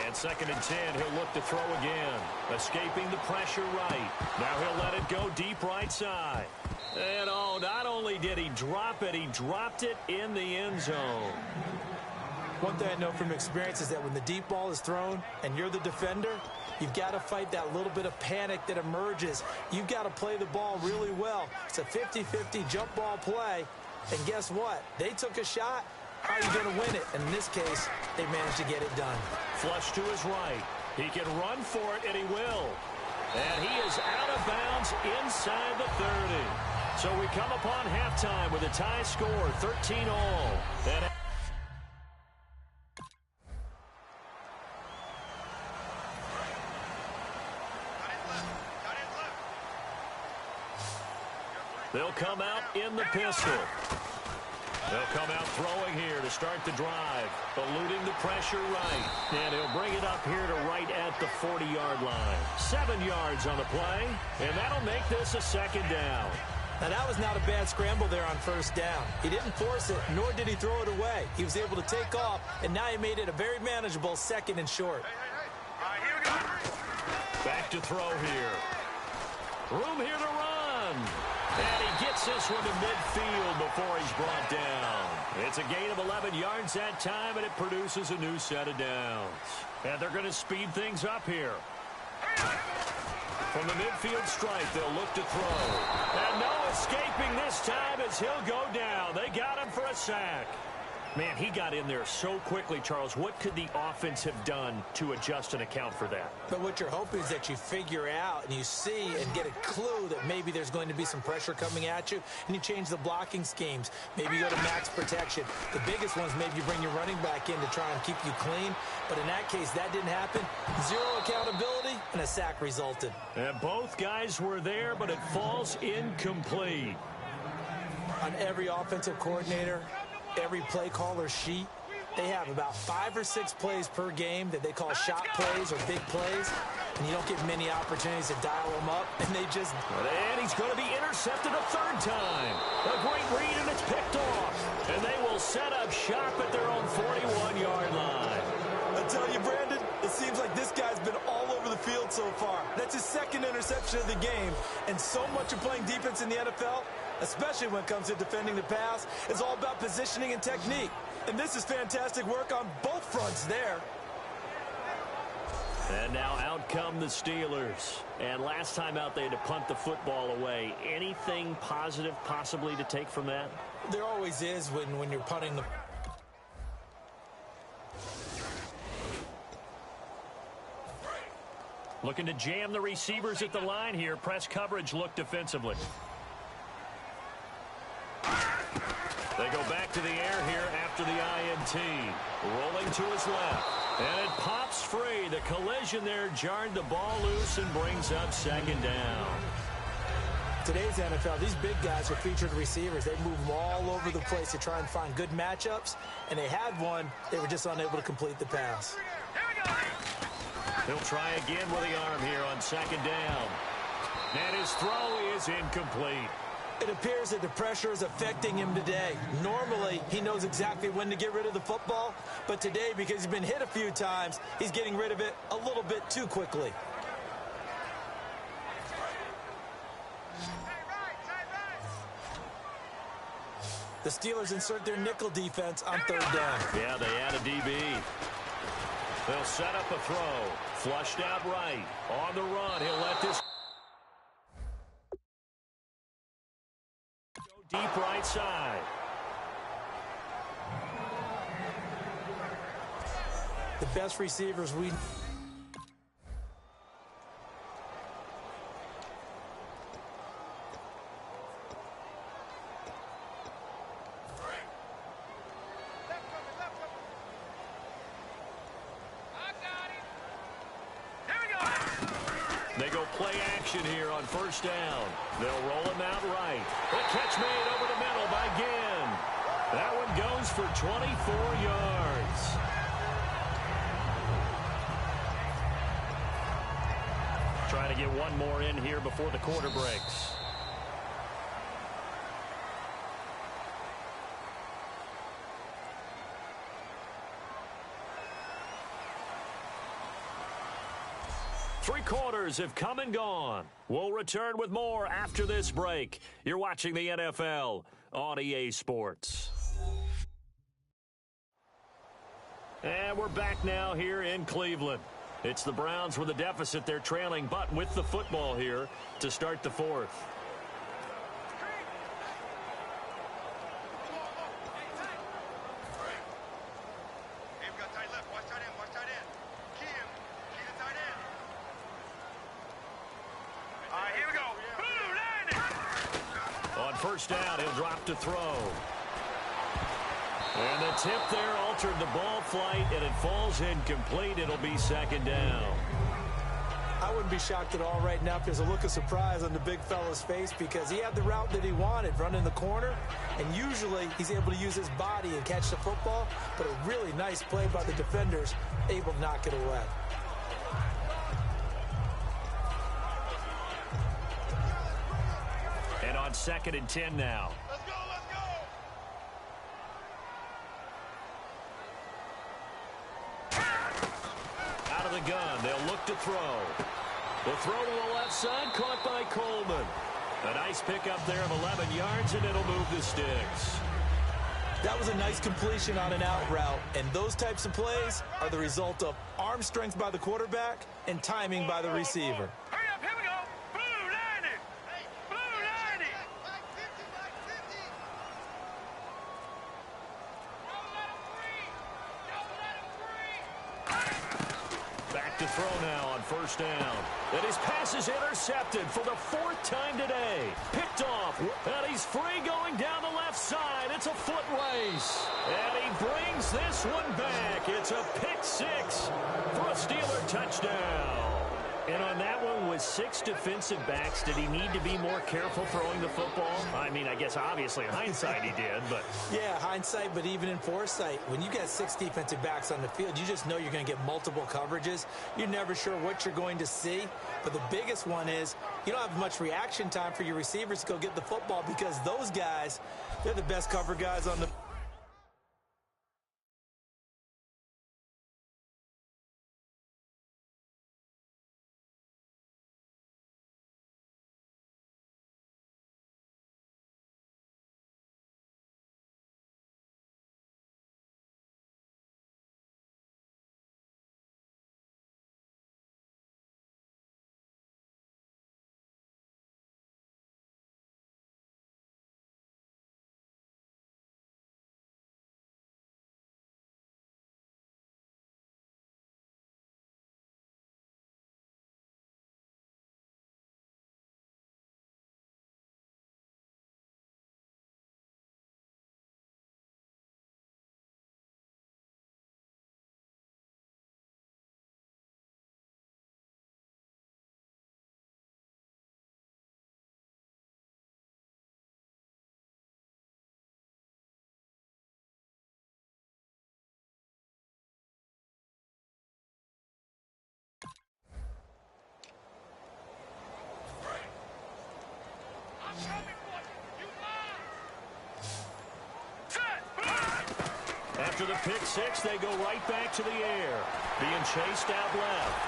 And 2nd and 10, he'll look to throw again. Escaping the pressure right. Now he'll let it go deep right side. And oh, not only did he drop it, he dropped it in the end zone. One thing I know from experience is that when the deep ball is thrown and you're the defender, you've got to fight that little bit of panic that emerges. You've got to play the ball really well. It's a 50-50 jump ball play. And guess what? They took a shot. How are you going to win it? And in this case, they managed to get it done. Flush to his right. He can run for it, and he will. And he is out of bounds inside the 30. So we come upon halftime with a tie score, 13-all. And they'll come out in the pistol. They'll come out throwing here to start the drive. Eluding the pressure right. And he'll bring it up here to right at the 40-yard line. 7 yards on the play. And that'll make this a 2nd down. Now, that was not a bad scramble there on first down. He didn't force it, nor did he throw it away. He was able to take off, and now he made it a very manageable 2nd and short. All right, here we go. Back to throw here. Room here to run. And he gets this one to midfield before he's brought down. It's a gain of 11 yards that time, and it produces a new set of downs. And they're going to speed things up here. From the midfield stripe, they'll look to throw. And no escaping this time as he'll go down. They got him for a sack. Man, he got in there so quickly, Charles. What could the offense have done to adjust and account for that? But what you're hoping is that you figure out and you see and get a clue that maybe there's going to be some pressure coming at you, and you change the blocking schemes. Maybe you go to max protection. The biggest ones, maybe you bring your running back in to try and keep you clean. But in that case, that didn't happen. Zero accountability, and a sack resulted. And both guys were there, but it falls incomplete. On every offensive coordinator, every play caller sheet, they have about 5 or 6 plays per game that they call shot plays or big plays, and you don't get many opportunities to dial them up, and they just... And he's going to be intercepted a 3rd time. A great read, and it's picked off. And they will set up shop at their own 41-yard line. I tell you, Brandon, it seems like this guy's been all over the field so far. That's his 2nd interception of the game, and so much of playing defense in the NFL, especially when it comes to defending the pass, is all about positioning and technique. And this is fantastic work on both fronts there. And now out come the Steelers. And last time out, they had to punt the football away. Anything positive possibly to take from that? There always is when you're punting the... Looking to jam the receivers at the line here. Press coverage look defensively. They go back to the air here after after the INT. Rolling to his left. And it pops free. The collision there jarred the ball loose and brings up second down. Today's NFL, these big guys are featured receivers. They move them all over the place to try and find good matchups, and they had one. They were just unable to complete the pass. He'll try again with the arm here on second down. And his throw is incomplete. It appears that the pressure is affecting him today. Normally, he knows exactly when to get rid of the football, but today, because he's been hit a few times, he's getting rid of it a little bit too quickly. The Steelers insert their nickel defense on third down. Yeah, they add a DB. They'll set up a throw. Flushed out right. On the run, he'll let this go deep right side. The best receivers we... They go play action here on first down. They'll roll him out right. The catch made over the middle by Ginn. That one goes for 24 yards. Trying to get one more in here before the quarter breaks. Three quarters have come and gone. We'll return with more after this break. You're watching the NFL on EA Sports. And we're back now here in Cleveland. It's the Browns with a deficit. They're trailing, but with the football here to start the fourth. First down, he'll drop to throw. And the tip there altered the ball flight, and it falls incomplete. It'll be second down. I wouldn't be shocked at all right now if there's a look of surprise on the big fella's face because he had the route that he wanted, running the corner, and usually he's able to use his body and catch the football, but a really nice play by the defenders, able to knock it away. And on 2nd and 10 now. Let's go, let's go! Out of the gun, they'll look to throw. The throw to the left side, caught by Coleman. A nice pickup there of 11 yards, and it'll move the sticks. That was a nice completion on an out route, and those types of plays are the result of arm strength by the quarterback and timing by the receiver. Hurry up, here we go. Blue 90. Blue 90. Back to throw now on first down. And his pass is intercepted for the 4th time today. Picked off, and he's free going down the left side. It's a foot race. And he brings this one back. It's a pick six for a Steeler touchdown. And on that one, with 6 defensive backs, did he need to be more careful throwing the football? I mean, I guess obviously in hindsight he did, but... Yeah, hindsight, but even in foresight, when you got 6 defensive backs on the field, you just know you're going to get multiple coverages. You're never sure what you're going to see. But the biggest one is you don't have much reaction time for your receivers to go get the football because those guys, they're the best cover guys on the the pick six, they go right back to the air. Being chased out left.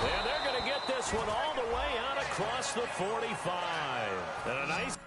And they're going to get this one all the way out across the 45. And a nice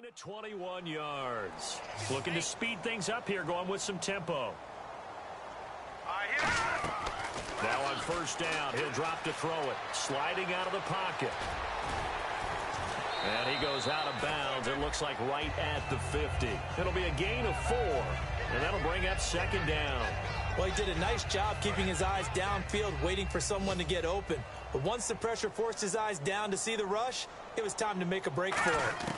gain of 21 yards. Looking to speed things up here, going with some tempo. Now on first down, he'll drop to throw it. Sliding out of the pocket. And he goes out of bounds. It looks like right at the 50. It'll be a gain of 4. And that'll bring up second down. Well, he did a nice job keeping his eyes downfield, waiting for someone to get open. But once the pressure forced his eyes down to see the rush, it was time to make a break for it.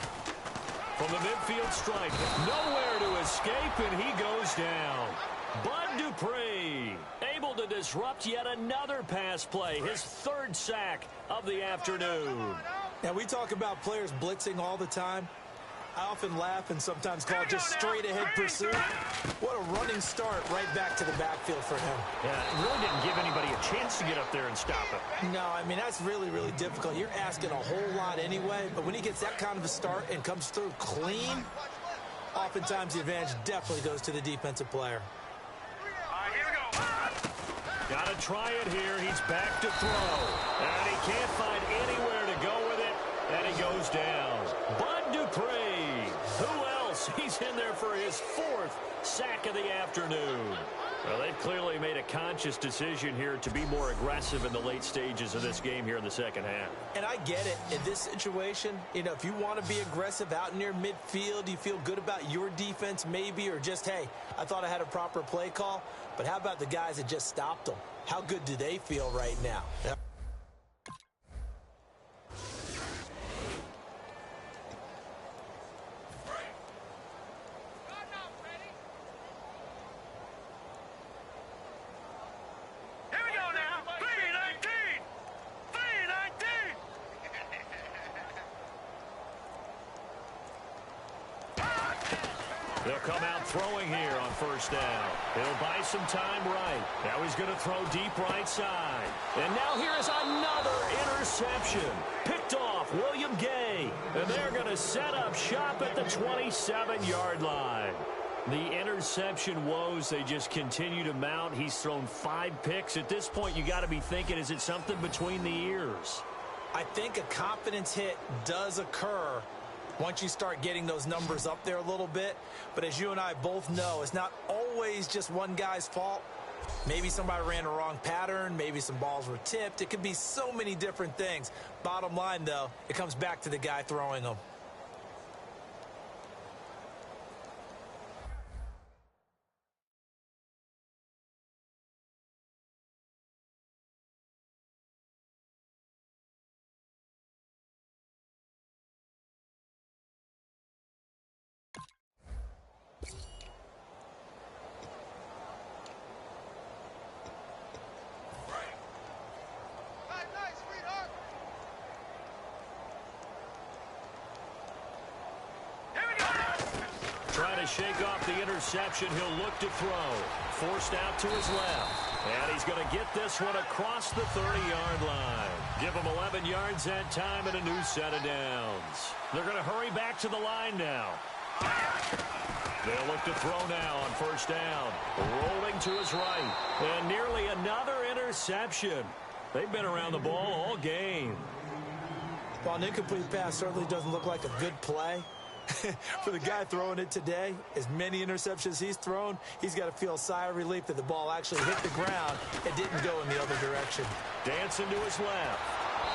From the midfield stripe, nowhere to escape, and he goes down. Bud Dupree able to disrupt yet another pass play, his third sack of the afternoon. Now, we talk about players blitzing all the time. I often laugh and sometimes call it just straight-ahead pursuit. What a running start right back to the backfield for him. Yeah, it really didn't give anybody a chance to get up there and stop it. No, I mean, that's really, really difficult. You're asking a whole lot anyway, but when he gets that kind of a start and comes through clean, oftentimes the advantage definitely goes to the defensive player. Got to try it here. He's back to throw. And he can't find anywhere to go with it. And he goes down. Bud Dupree. Who else? He's in there for his 4th sack of the afternoon. Well, they've clearly made a conscious decision here to be more aggressive in the late stages of this game here in the second half. And I get it. In this situation, you know, if you want to be aggressive out near midfield, you feel good about your defense maybe, or just, hey, I thought I had a proper play call. But how about the guys that just stopped them? How good do they feel right now? They'll come out throwing here on first down. He'll buy some time right. Now he's going to throw deep right side. And now here is another interception. Picked off William Gay. And they're going to set up shop at the 27-yard line. The interception woes, they just continue to mount. He's thrown 5 picks. At this point, you got to be thinking, is it something between the ears? I think a confidence hit does occur once you start getting those numbers up there a little bit. But as you and I both know, it's not always just one guy's fault. Maybe somebody ran a wrong pattern. Maybe some balls were tipped. It could be so many different things. Bottom line, though, it comes back to the guy throwing them. Trying to shake off the interception. He'll look to throw. Forced out to his left. And he's going to get this one across the 30-yard line. Give him 11 yards that time and a new set of downs. They're going to hurry back to the line now. They'll look to throw now on first down. Rolling to his right. And nearly another interception. They've been around the ball all game. While an incomplete pass certainly doesn't look like a good play, for the guy throwing it today, as many interceptions he's thrown, he's got to feel a sigh of relief that the ball actually hit the ground and didn't go in the other direction. Dancing to his left.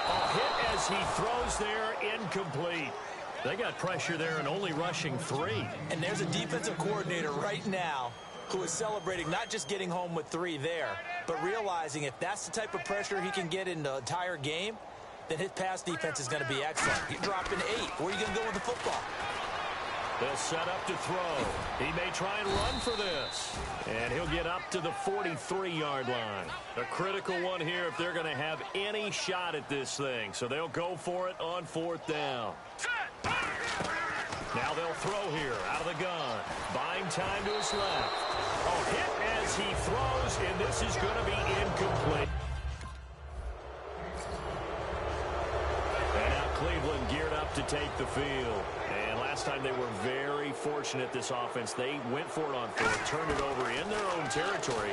A hit as he throws there, incomplete. They got pressure there and only rushing 3. And there's a defensive coordinator right now who is celebrating not just getting home with 3 there, but realizing if that's the type of pressure he can get in the entire game, then his pass defense is going to be excellent. You're dropping 8. Where are you going to go with the football? They'll set up to throw. He may try and run for this. And he'll get up to the 43-yard line. A critical one here if they're going to have any shot at this thing. So they'll go for it on 4th down. Now they'll throw here out of the gun. Buying time to his left. A hit as he throws, and this is going to be incomplete. And now Cleveland geared up to take the field. And last time they were very fortunate, this offense. They went for it on 4th, turned it over in their own territory.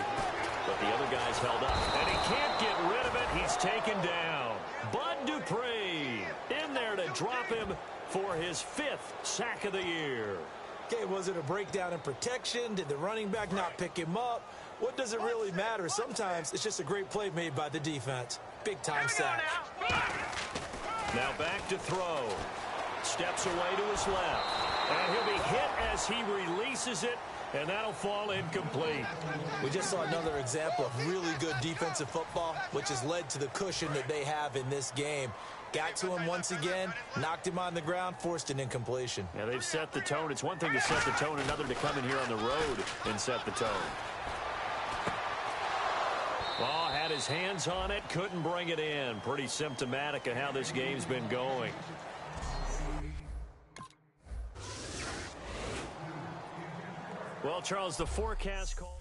But the other guys held up. And he can't get rid of it. He's taken down. Bud Dupree in there to drop him for his 5th sack of the year. Okay, was it a breakdown in protection? Did the running back not pick him up? What does it really matter? Sometimes it's just a great play made by the defense. Big-time sack. Now back to throw. Steps away to his left. And he'll be hit as he releases it, and that'll fall incomplete. We just saw another example of really good defensive football, which has led to the cushion that they have in this game. Got to him once again, knocked him on the ground, forced an incompletion. Yeah, they've set the tone. It's one thing to set the tone, another to come in here on the road and set the tone. Oh, had his hands on it, couldn't bring it in. Pretty symptomatic of how this game's been going. Well, Charles, the forecast call.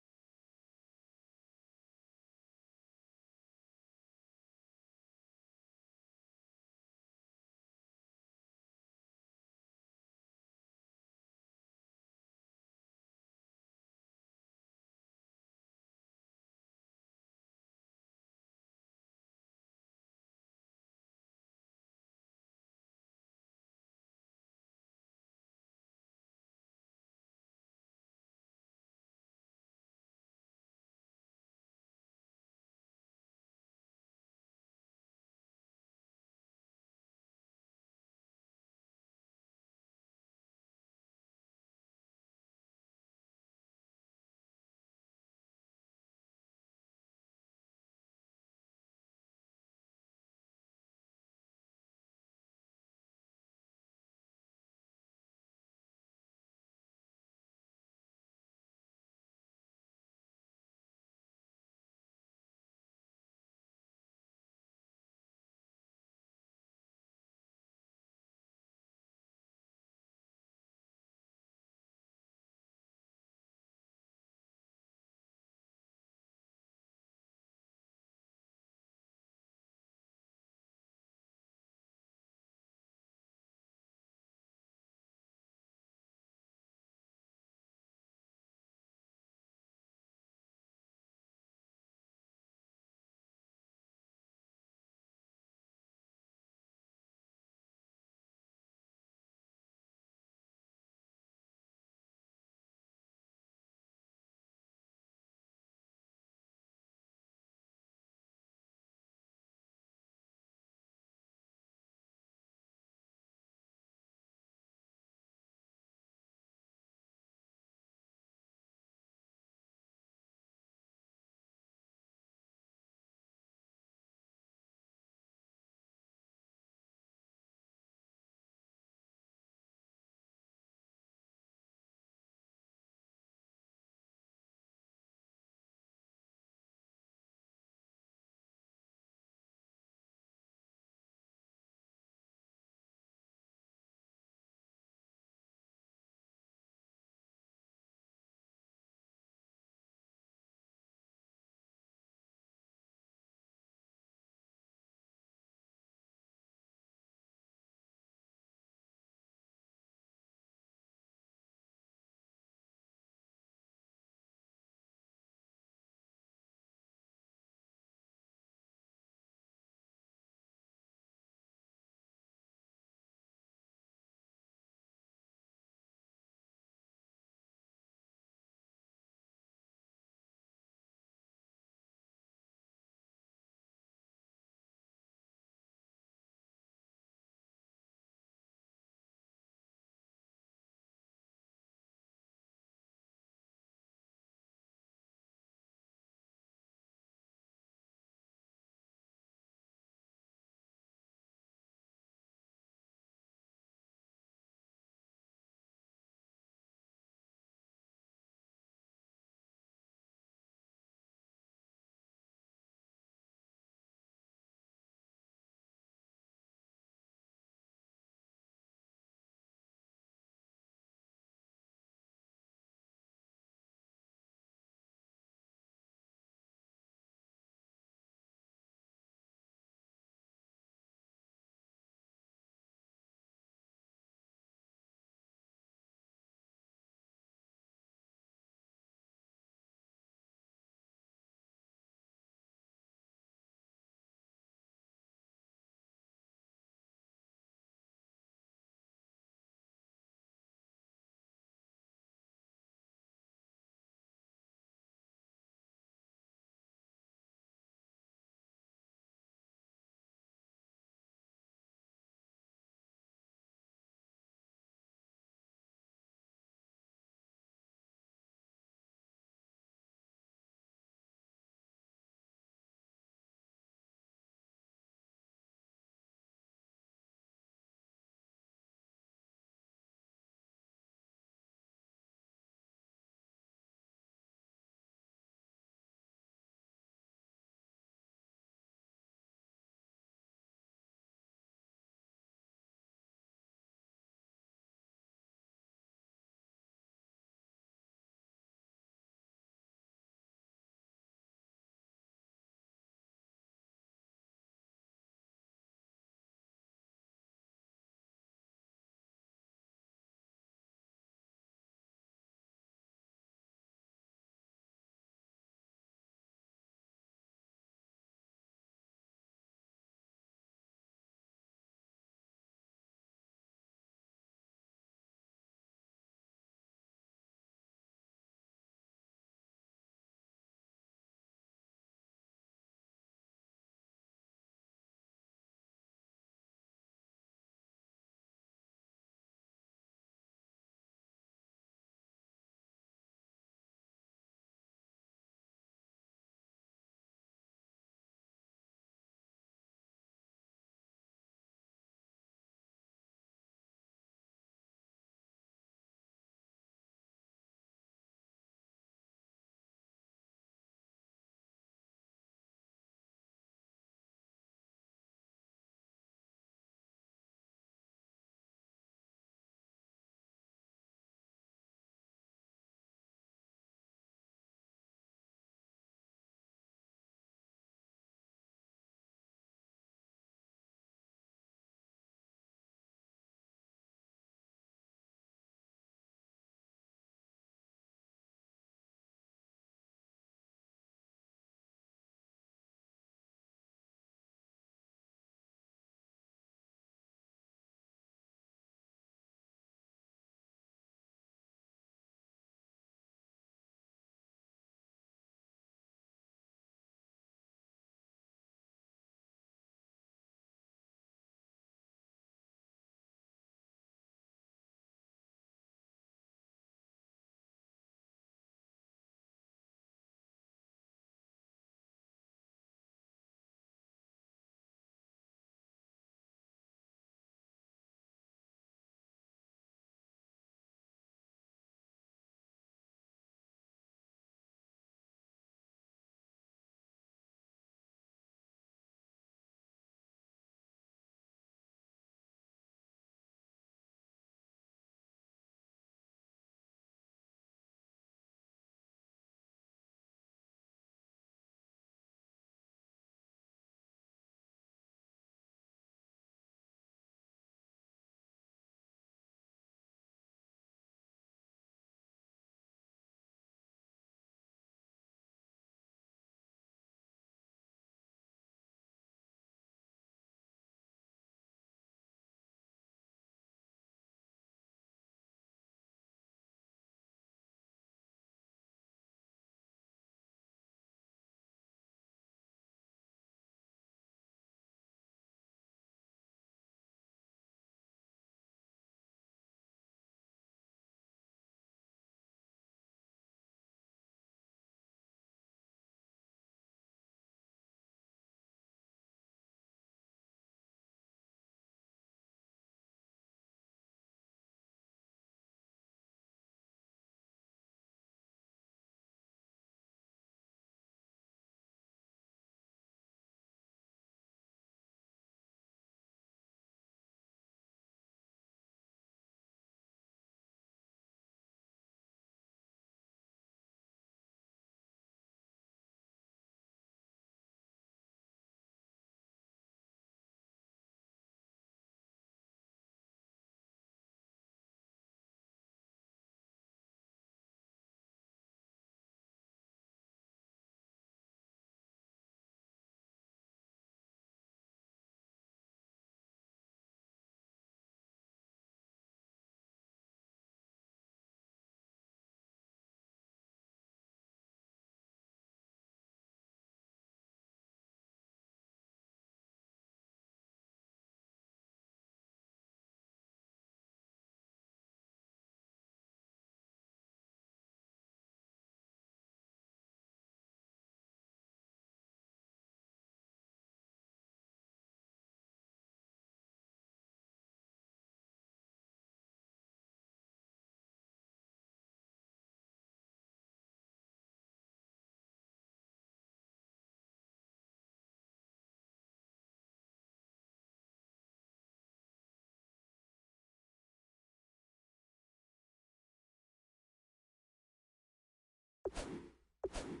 it.